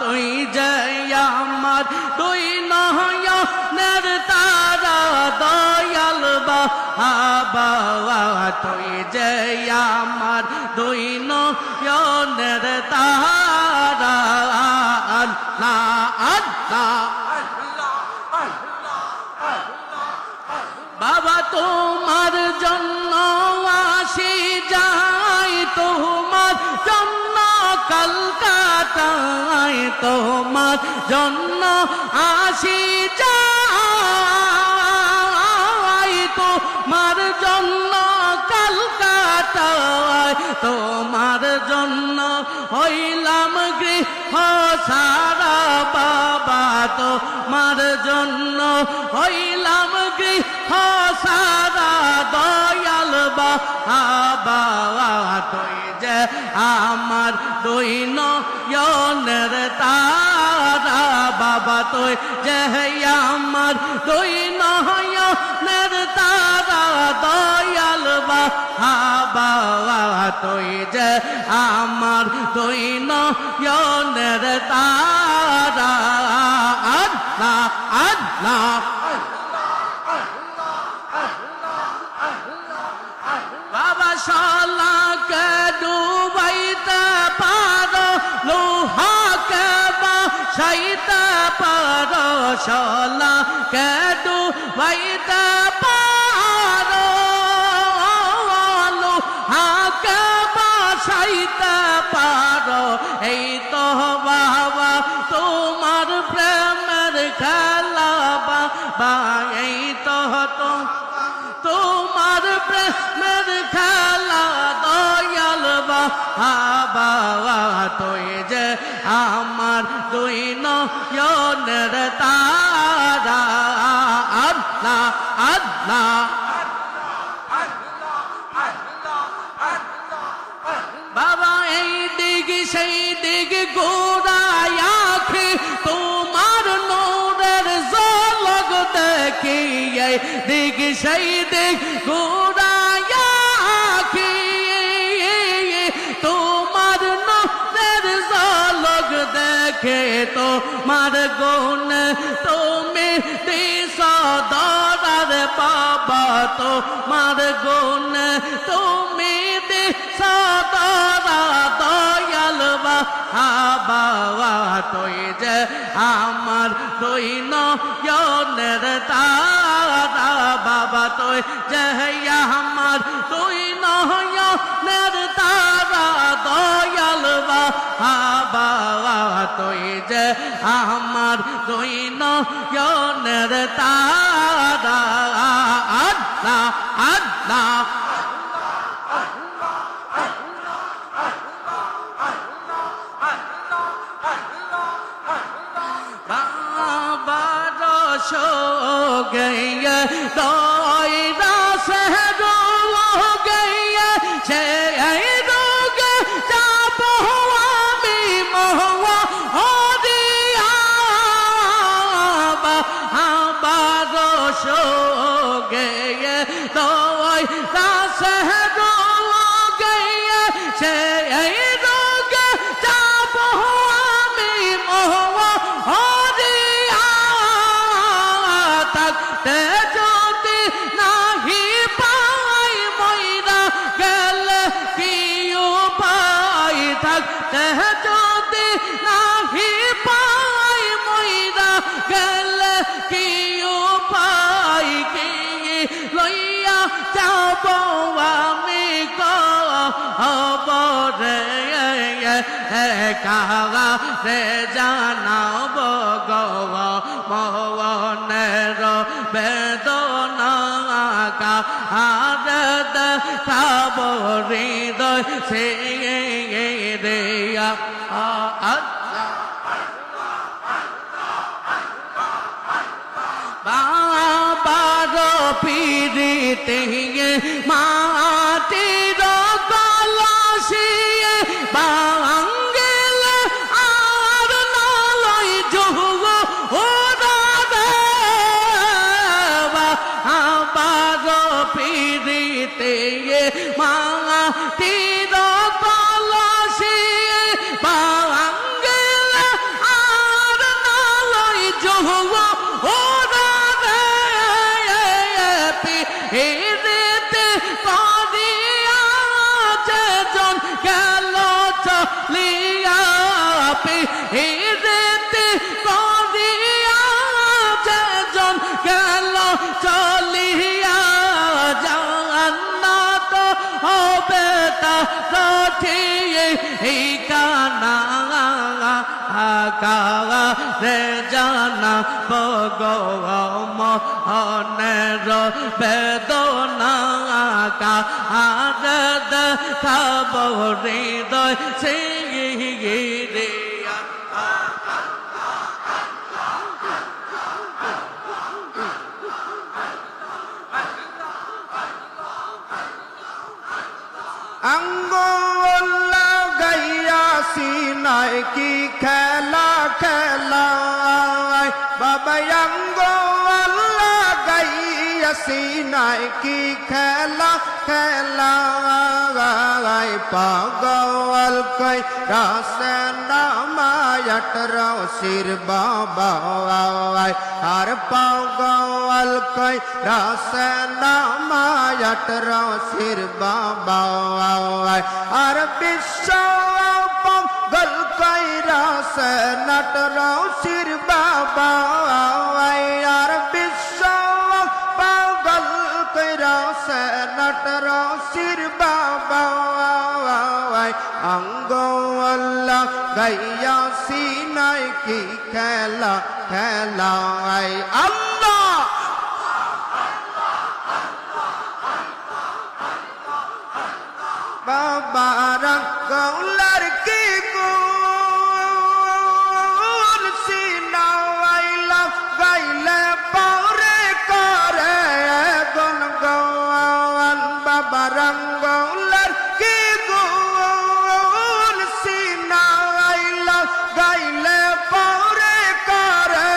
তুই যে আমার তুই নয়নের তারা দয়াল বাবা তুই যে আমার তুই নয়নের তারা আল্লাহ আল্লাহ বাবা তোমার জন্য আসি যাই তোমার জন্য কলকাতায় তোমার জন্য আসি যাই তোমার জন্য কলকাতায় তোমার জন্য হইলাম গৃহ সারা বাবা তোমার জন্য হইলাম গৃহ সারা দয়াল বাবা তুই যে আমার দুই নয়নের তারা বাবা তুই যে আমার দুই নয়নের তারা দয়াল বাবা তুই যে আমার দুই নয়নের তারা আল্লাহ আল্লাহ বাবা শালাকে ডুবাইতে পারো লোহাকে বাসাইতে পারো শালাকে ডুবাইতে পারো লোহাকে বাসাইতে পারো এই তো বাবা তোমার প্রেমের খেলা বাবা এই তো তোমার প্রেমের খেলা দয়াল বাবা তুই যে আমার দুই নয়নের তারা আল্লাহ আল্লাহ বাবা এই দিক সেই দিক গোড়ায় আঁখি তোমার নূরের ঝলক দেখি এই দিক সেই দিক গোড়ায় আঁখি তোমার নূরের ঝলক দেখে তোমার গুণ তুমি দিস দরার বাবা তোমার গুণ তুমি দিস দরা দয়াল বাবা তুই যে আমার দুই নয়নের তারা বাবা তুই যে আমার দুই নয়নের তারা দয়াল বাবা তুই যে আমার দুই নয়নের তারা আল্লাহ আল্লাহ सो गई दायरा से रो गई से रोग जाप हुआ मी महुआ हो दिया बारो सो गई दायरा से रो गई से रोग जाप हुआ मी महुआ हो ते ज्योति नाही पाई मोइरा गल की उपाय थकते ज्योति नाही पाई मोइरा गल की उपाय की लइया जाबो आमी को बरे कागा रे जानाबो गवा मोहनेर বেদনা কাহারদ খাবো হৃদয় সে রে বাবার পিড়িতে মাটির কলসিয়ে বাঙ্গেল আর নলয় জহুগ পিড়িতে মাটির কলসিয়ে বাঙ্গেল হিরেতে করিয়া যেজন গেল চলিয়া জান্নাত হবে তার এই কানা রে জানা ভগবানের বেদনা কাহার খাব হৃদয় সিংহিরে আঙ্গুল লাগাইয়া সিনায় কি খেলা খেলায় বাবা আঙ্গুল লাগাইয়া সিনায় কি খেলা খেলায় পাগল কই রাসন নামায়াত রসির বাবা আর পাগল কই রাসন নামায়াত রসির বাবা আর বিশ্ব পাগল কই রাসনাত রসির বাবা আর বিশ্ব পাগল কই রাসনাত রসির বাবা আঙ্গুল গাইয়া সিনায় কি খেলা খেলায় আল্লাহ বাবা আঙ্গুলের কি গুণ সিনায় গাইলে পরে করে গুণ গান বাবা আঙ্গুলের কি গাইলে পরে করে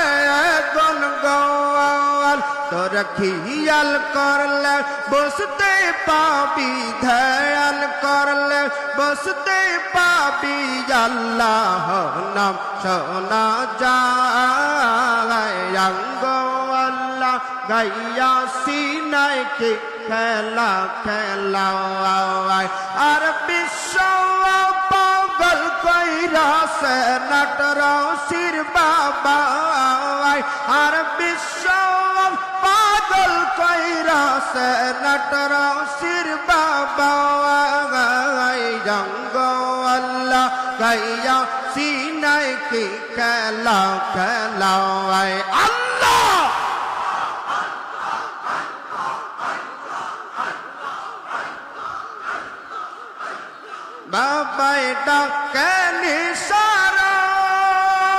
গুণ গান তোরা খিয়াল করলে বসতে পাবি ধ্যান করলে বসতে পাবি আল্লাহ নাম শোনা যায় আঙ্গুল গাইয়া সিনায় কি খেলা খেলায় আর বিশ্ব পাগল কইরা সনাত রসির বাবা আর বিশ্ব পাগল কইরা সনাত রসির বাবা আঙ্গুল গাইয়া সিনায় কি খেলা খেলায় আল্লাহ বাবাই ডাকে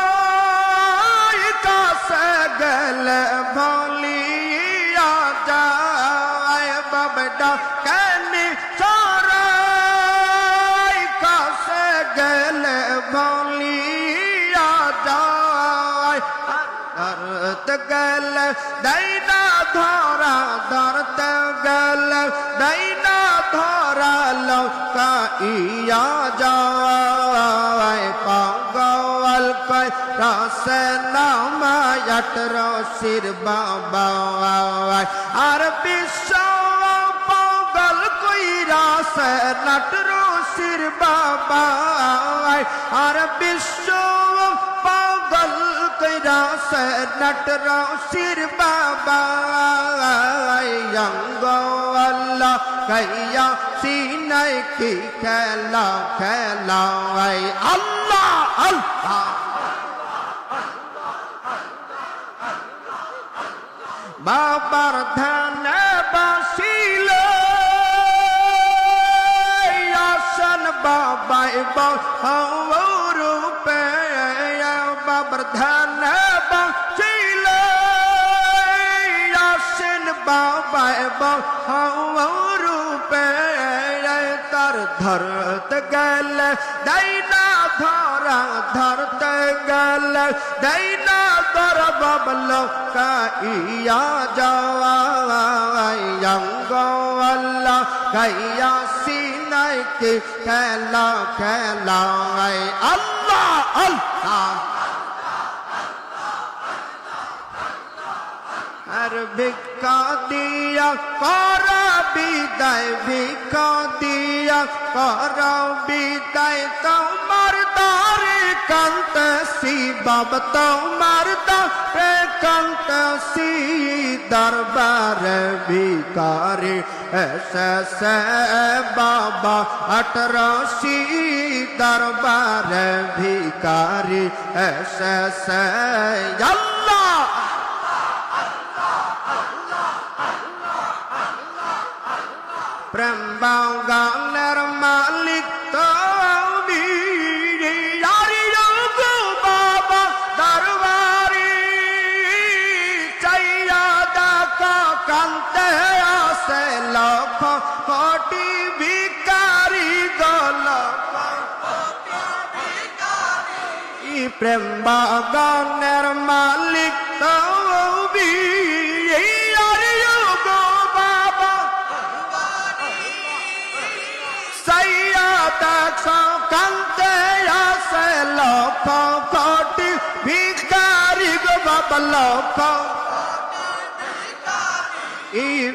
নিসারাই কাছে গেলে ভুলিয়া যায় বাবা ডাকে নিসারাই কাছে গেলে ভুলিয়া যায় ধরতে গেলে দাইনা ধরা ধরতে গেলে দাইনা ধরা লৌকা ইয়া যায় পাগল কই রাসন নামায়াত রসির বাবা আর বিশ্ব পাগল কই রাসনাত রসির বাবা আর বিশ্ব পাগল কই রাসনাত রসির বাবা আঙ্গুল গাইয়া সিনায় কি খেলা খেলায় আল্লাহ আল্লাহ বাবার ধানে বাসিল আসন বাবাই রূপে বাবার ধানে বাসিল আসন বাবাই রূপে তার ধরতে গেলে দাইনা ধরা ধরতে গেলে দাইনা ধর বাবল কাইয়া যায় আঙ্গুল গাইয়া সিনায় কি খেলা খেলায় আল্লাহ আল্লাহ আর ভিক্ষা দিয়া কর বিদায় ভিক্ষা দিয়া কর বিদায় তোমার দ্বারে কান্তে বাব তোমার দারে কান্তাসি দরবার ভিকারি এসে বাবা 18 দরবার ভিকারি এসে আল্লাহ প্রেম বাগানের মালিক তুমি বাবা দরবারি চাইয়া দেখা কান্তে আসে লক্ষ কোটি ভিকারি গল প্রেম বাগানের মালিক তুমি কান্তে আসে লক্ষ কোটি ভিখারি গো বাবা লক্ষ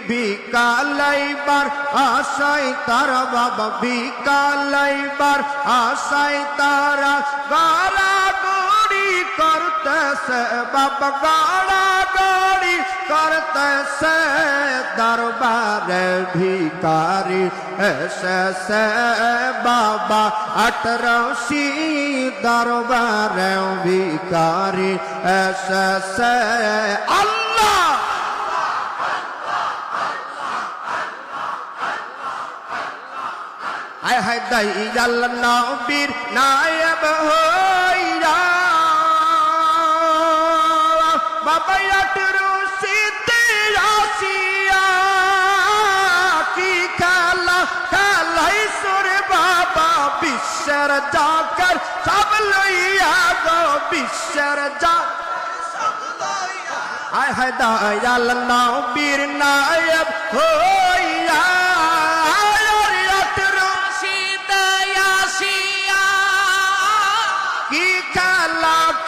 বিকালাইবার আশাই তারা বাবা বিকালাইবার আশাই তারা গাড়া গড়ি করতেছে বাবা গাড়া গড়ি করতেছে দরবারে ভিকারি এসে বাবা 18 দরবারে ভিকারি এসে আল্লাহ আয় হায় দয়াল নবীর নায়েব হইরা বাবা 18 আসিয়া কি খেলা খেলাইছর বাবা বিশ্বের জাকার সব লইয়া গো বিশ্বের আয় হায় দয়াল নবীর নায়েব হইয়া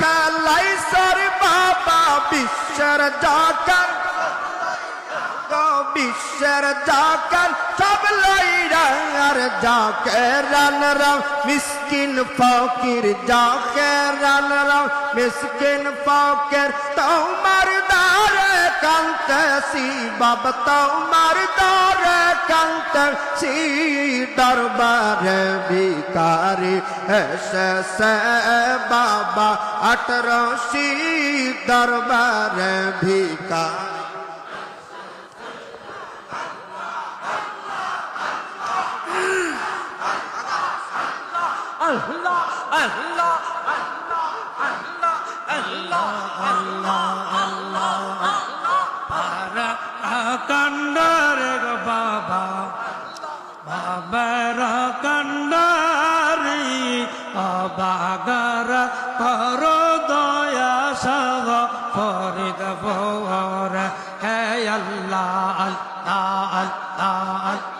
কালাইছর বাবা বিশ্বের জাকার গো বিশ্বের জাকার সব লইরা আর যাকে রানরাম মিসকিন ফকির যাকে রানরাম মিসকিন ফকির তোমার দারে কান্তাসি বাবা তোমার দারে কান্তাসি দরবারে ভিকারি এসে বাবা 18 দরবারে ভিকারি আল্লাহ আল্লাহ আল্লাহ আল্লাহ আল্লাহ পারা কান্ডারে গো বাবা বাবার কান্ডারি অবাগার কর দয়া সব ফরিদ ভোর হে আল্লাহ আল্লাহ আল্লাহ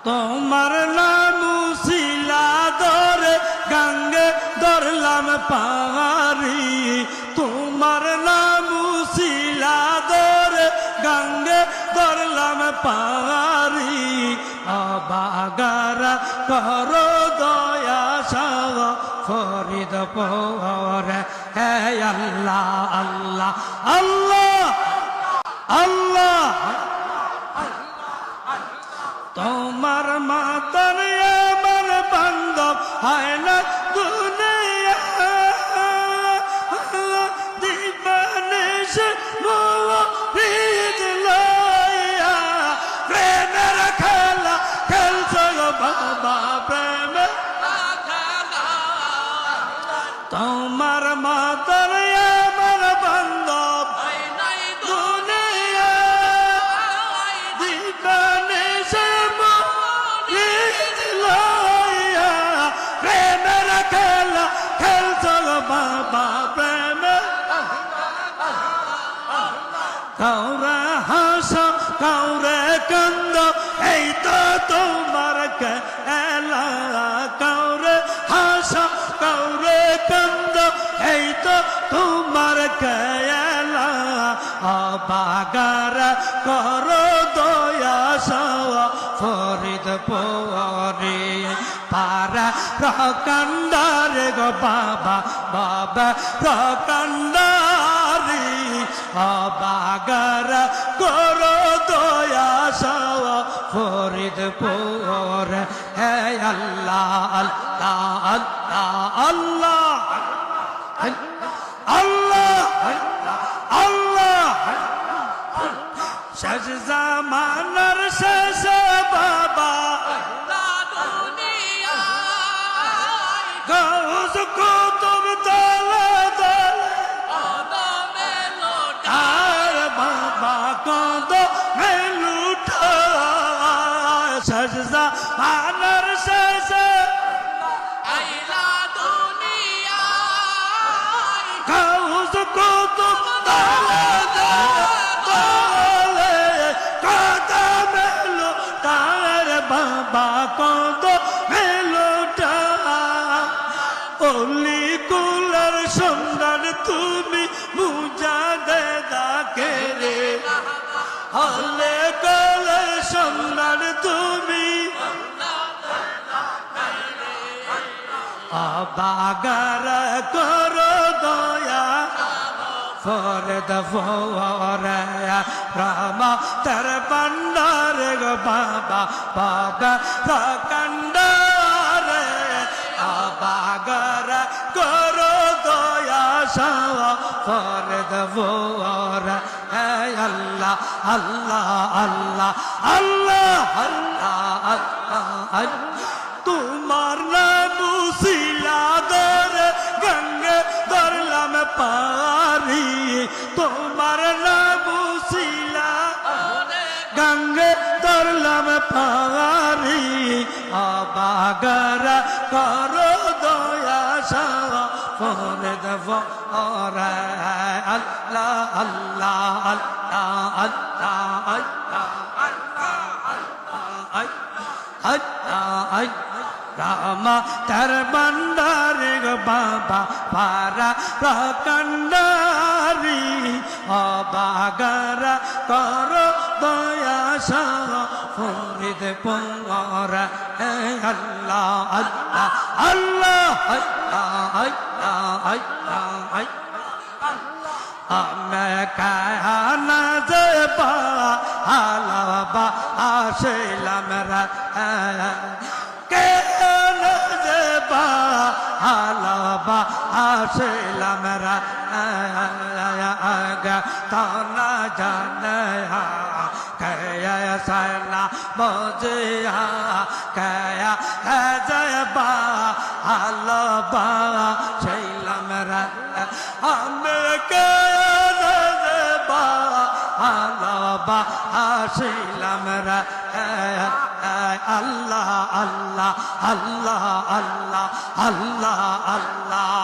তোমার নাম শিলা ধরে গঙ্গে ধরলাম পাহাড়ি তোমার নাম শিলা ধরে গঙ্গে ধরলাম পাহাড়ি অবাগারা কর দয়া সব ফরিদ পর হে আল্লাহ আল্লাহ আল্লাহ আল্লাহ তোমার মাতার আমার বান্ধব হয় না দুনিয়া দিবানিশ মুরিদ লইয়া প্রেমের খেলা খেলছ বাবা প্রেমের খেলা তোমার মাতার আমার বান্ধব হয় নাই দুনিয়া দিবানিশ বাবা প্রেম কাউরে হাস কাউরে কান্দ এই তো তোমার খেলা কাউরে হাস কাউরে কান্দ এই তো তোমার খেলা অবাগার কর দয়া সব ফরিদ পরে পারা রকান্দারে গো বাবা বাবা রকান্দারি অবাগার করো দয়া সব ফরিদপুর হে আল্লাহ আল্লাহ আল্লাহ আল্লাহ আল্লাহ শেষ জামানার শেষ বাবা গাউস কুতুব দলে দলে আর বাবা কদ মেলুঠা শেষ জামানার শেষ গাউস কুতুব দলে দলে কদ মেলুঠা বাবা কদ মেলুঠা অলি কুলার সন্ধান তুমি মুজাদে দাকে রে হলে কলে সন্ধান তুমি অবাগার করো দয়া ফরদ ফোরে রাম তর বন্ডার গো বাবা বাবা রকান্ডারে অবাগার করো দয়া সব ফরদ ফোরে আল্লাহ আল্লাহ আল্লাহ আল্লাহ আল্লাহ আল্লাহ তোমার নাম শিলা ধরে গঙ্গে ধরলাম পারি তোমার নাম শিলা গঙ্গে ধরলাম পারি অবাগার করো দয়া সব ফরে দেব আল্লাহ আল্লাহ আল্লাহ আল্লাহ আল্লাহ রামা তার বন্ডারে গো বাবা পারা রকান্ডারি অবাগার করো দয়া সব ফরিদপুর আল্লাহ আল্লাহ আল্লাহ আল্লাহ আল্লাহ আমি কানা যে হালাবা আসলাম রা কেনা যে হালাবা আসলাম রা তানা জানে কয়া সনা বজিয়া কয়া জয় হালাবা ছিলাম রা আমি হালাবা আসিলাম রা আল্লাহ আল্লাহ আল্লাহ আল্লাহ আল্লাহ আল্লাহ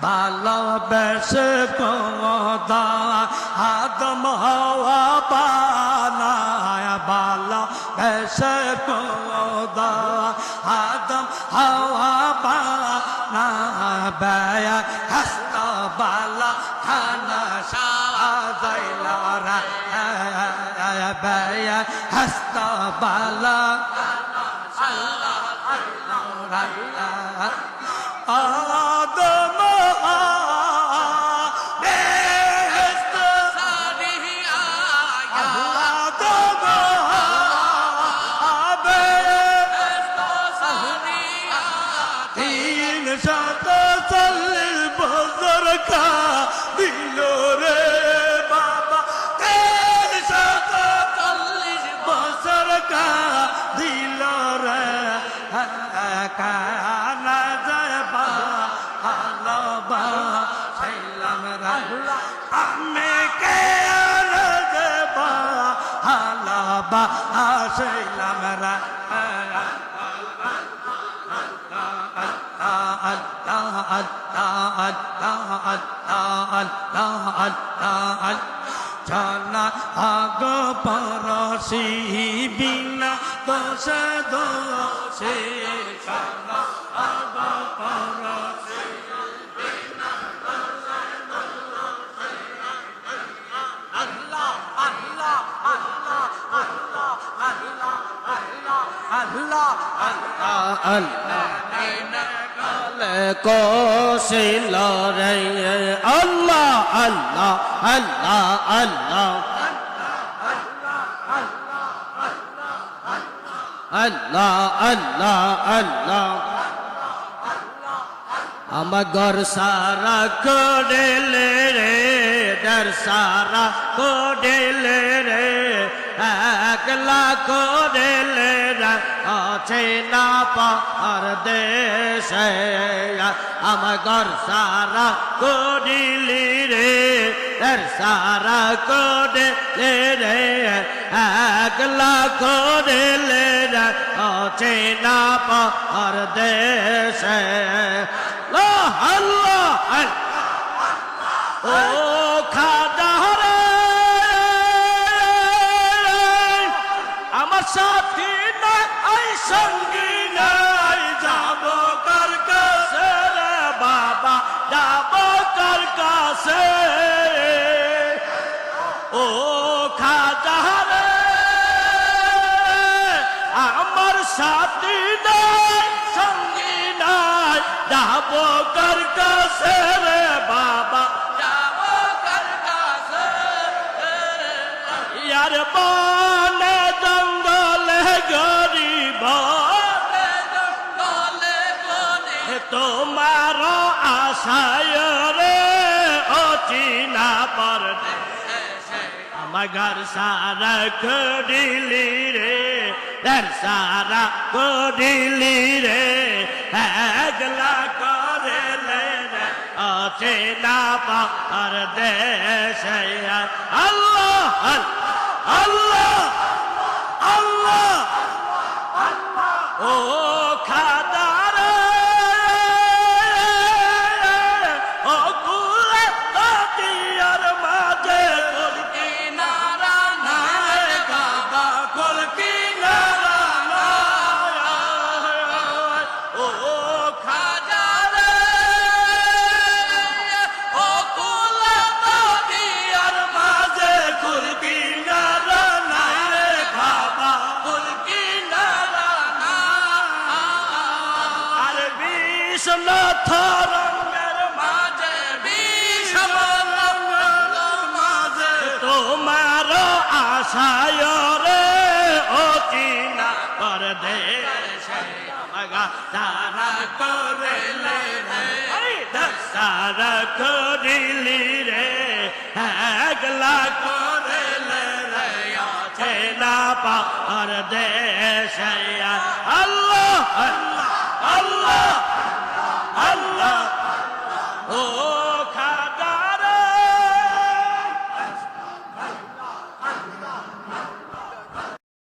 ভালোবেসে কোদা আদম হওয়া বানায় ভালোবেসে কোদা আদম হওয়া বানায় বেয়া হস্ত বালা খানা সাজাইলা রা বেয়া হস্ত বালা আদম কানা যাবা হালাবা ছিলাম রা আমি কে যাবা হালাবা ছিলাম রা জানা আগ পরশি বিনা দোষ দোষে জানা আগ পরশি বিনা দোষ দোষে আল্লাহ আল্লাহ আল্লাহ আল্লাহ আল্লাহ আল্লাহ আল্লাহ আল্লাহ কোশিল রে আল্লাহ আল্লাহ আল্লাহ আল্লাহ আল্লাহ আল্লাহ আল্লাহ আমার ঘর সারা কোডেলে রে দর সারা কোডেলে রে একলা কোডেলে রে আছে না পার দেশে আমার ঘর সারা কোডিলি রে দর সারা কোডেলে রে একলা কোডেলে রে আছে না পার দেশে আল্লাহ ও খাজা রে আমার সাথী নাই সঙ্গী নাই যাব কার কাছে রে বাবা যাব কার কাছে ও খাজা রে আমার সাথী নাই সঙ্গী নাই যাব কার কাছে রে বাবা যাব কার কাছে ইয়ার বনে জঙ্গলে গরিব জঙ্গলে গরিব তোমার আশায় রে ও চিনা পর আমার ঘর সারা করিলি রে দর সারা করিলি রে একলা করে রে আছে না পার দেশে আল্লাহ আল্লাহ আল্লাহ ও খাদার ও কুলে তাতিয়ার মাঝে কুলকি নারা নাই বাবা কুলকি নারা নাই ও খাদার ও কুলে তাতিয়ার মাঝে কুলকি নারা নাই বাবা কুলকি নারা নাই আর বিষ্ণ থরঙ্গের মাঝে বিষ্ণ রঙ্গের মাঝে তোমার আশায় রে ও চিনা পর দেশে তারা করিলে রে সারা করিলি রে একলা করিলে রে আছে না পার দেশে আল্লাহ